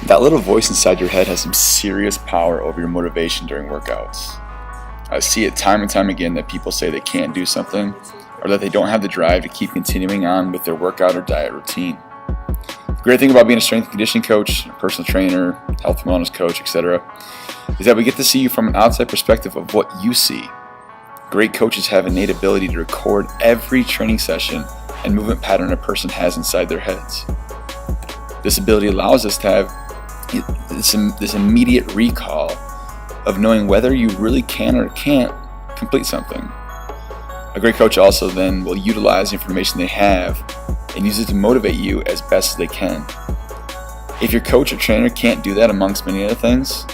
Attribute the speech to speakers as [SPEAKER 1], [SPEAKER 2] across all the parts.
[SPEAKER 1] That little voice inside your head has some serious power over your motivation during workouts. I see it time and time again that people say they can't do something or that they don't have the drive to keep continuing on with their workout or diet routine. The great thing about being a strength and conditioning coach, a personal trainer, health and wellness coach, etc., is that we get to see you from an outside perspective of what you see. Great coaches have an innate ability to record every training session and movement pattern a person has inside their heads. This ability allows us to have this immediate recall of knowing whether you really can or can't complete something. A great coach also then will utilize the information they have and use it to motivate you as best as they can. If your coach or trainer can't do that amongst many other things,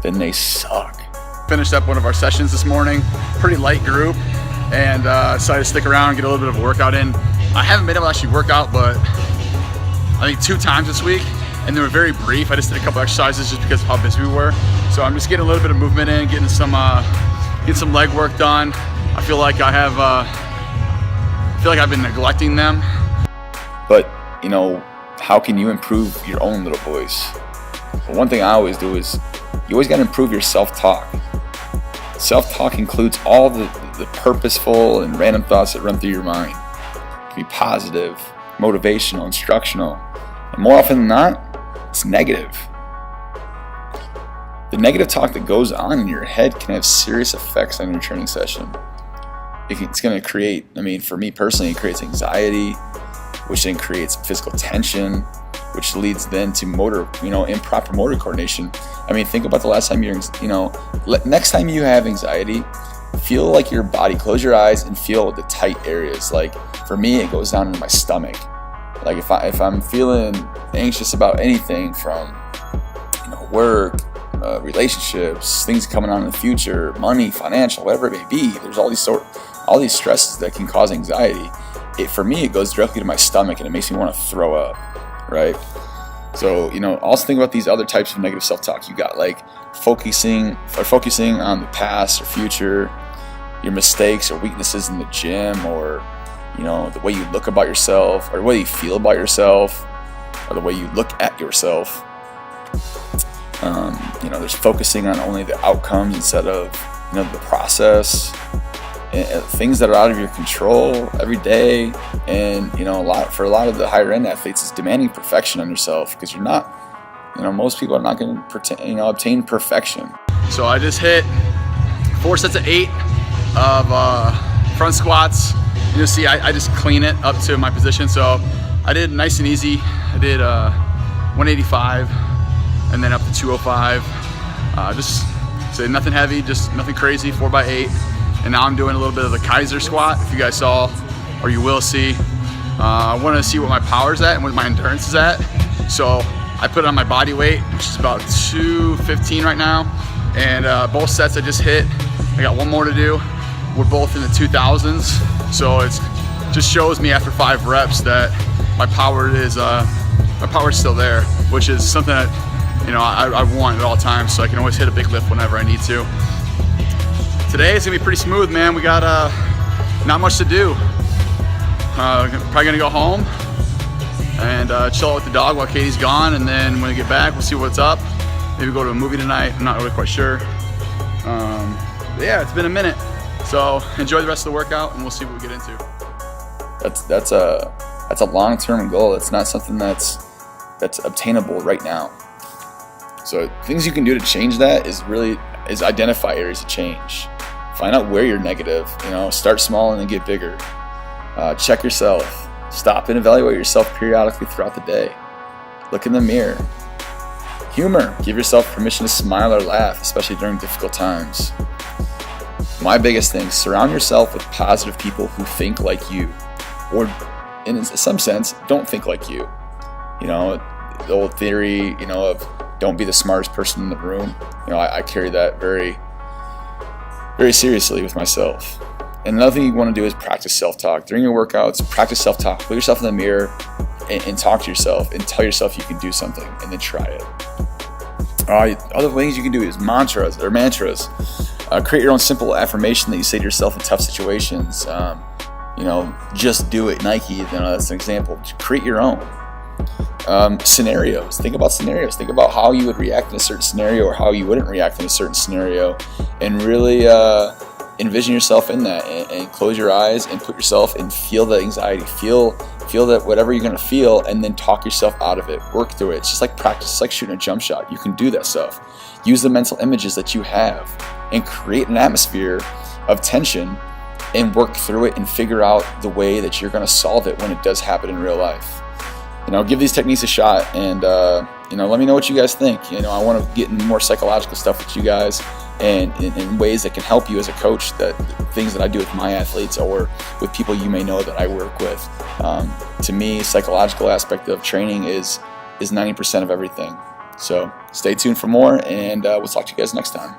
[SPEAKER 1] then they suck.
[SPEAKER 2] Finished up one of our sessions this morning, pretty light group, and decided to stick around and get a little bit of a workout in. I haven't been able to actually work out, but I think 2 times this week, and they were very brief. I just did a couple exercises just because of how busy we were. So I'm just getting a little bit of movement in, getting some leg work done. I feel like I've been neglecting them.
[SPEAKER 1] But how can you improve your own little voice? Well, one thing I always do is you always got to improve your self-talk. Self-talk includes all the purposeful and random thoughts that run through your mind. It can be positive, motivational, instructional, and more often than not, it's negative. The negative talk that goes on in your head can have serious effects on your training session. It's going to create, for me personally, it creates anxiety, which then creates physical tension, which leads then to improper motor coordination. Think about the last time next time you have anxiety, feel like your body, close your eyes and feel the tight areas. Like for me, it goes down into my stomach. Like if I'm feeling anxious about anything from work, relationships, things coming on in the future, money, financial, whatever it may be, there's all these stresses that can cause anxiety. For me, it goes directly to my stomach and it makes me want to throw up, right? So, also think about these other types of negative self-talk. You got like focusing on the past or future, your mistakes or weaknesses in the gym, or the way you look about yourself, or the way you feel about yourself, or the way you look at yourself. There's focusing on only the outcomes instead of the process, and things that are out of your control every day. And for a lot of the higher end athletes, it's demanding perfection on yourself, because you're not, most people are not going to obtain perfection.
[SPEAKER 2] So I just hit 4 sets of 8 of front squats. You'll see I just clean it up to my position. So I did nice and easy. I did 185 and then up to 205. Just say nothing heavy, just nothing crazy, 4x8. And now I'm doing a little bit of the Kaiser squat. If you guys saw, or you will see, I wanted to see what my power's at and what my endurance is at. So I put it on my body weight, which is about 215 right now. And both sets I just hit. I got one more to do. We're both in the 2000s. So it just shows me after 5 reps that my power is still there, which is something that I want at all times, so I can always hit a big lift whenever I need to. Today is gonna be pretty smooth, man. We got not much to do. Probably gonna go home and chill out with the dog while Katie's gone, and then when we get back, we'll see what's up. Maybe go to a movie tonight. I'm not really quite sure. Yeah, it's been a minute. So enjoy the rest of the workout, and we'll see what we get into.
[SPEAKER 1] That's a long-term goal. It's not something that's obtainable right now. So things you can do to change that is identify areas of change. Find out where you're negative. Start small and then get bigger. Check yourself. Stop and evaluate yourself periodically throughout the day. Look in the mirror. Humor. Give yourself permission to smile or laugh, especially during difficult times. My biggest thing, surround yourself with positive people who think like you, or in some sense, don't think like you. The old theory, of don't be the smartest person in the room. I carry that very, very seriously with myself. And another thing you want to do is practice self-talk. During your workouts, practice self-talk. Put yourself in the mirror and talk to yourself and tell yourself you can do something, and then try it. Other things you can do is mantras. Create your own simple affirmation that you say to yourself in tough situations. Just do it, Nike. That's an example. Create your own. Scenarios. Think about scenarios. Think about how you would react in a certain scenario or how you wouldn't react in a certain scenario, and really envision yourself in that, and close your eyes and put yourself and feel the anxiety. Feel that whatever you're going to feel, and then talk yourself out of it. Work through it. It's just like practice. It's like shooting a jump shot. You can do that stuff. Use the mental images that you have and create an atmosphere of tension, and work through it and figure out the way that you're going to solve it when it does happen in real life. Give these techniques a shot, and let me know what you guys think. I want to get into more psychological stuff with you guys, and in ways that can help you as a coach, that things that I do with my athletes or with people you may know that I work with. To me, psychological aspect of training is 90% of everything. So stay tuned for more, and we'll talk to you guys next time.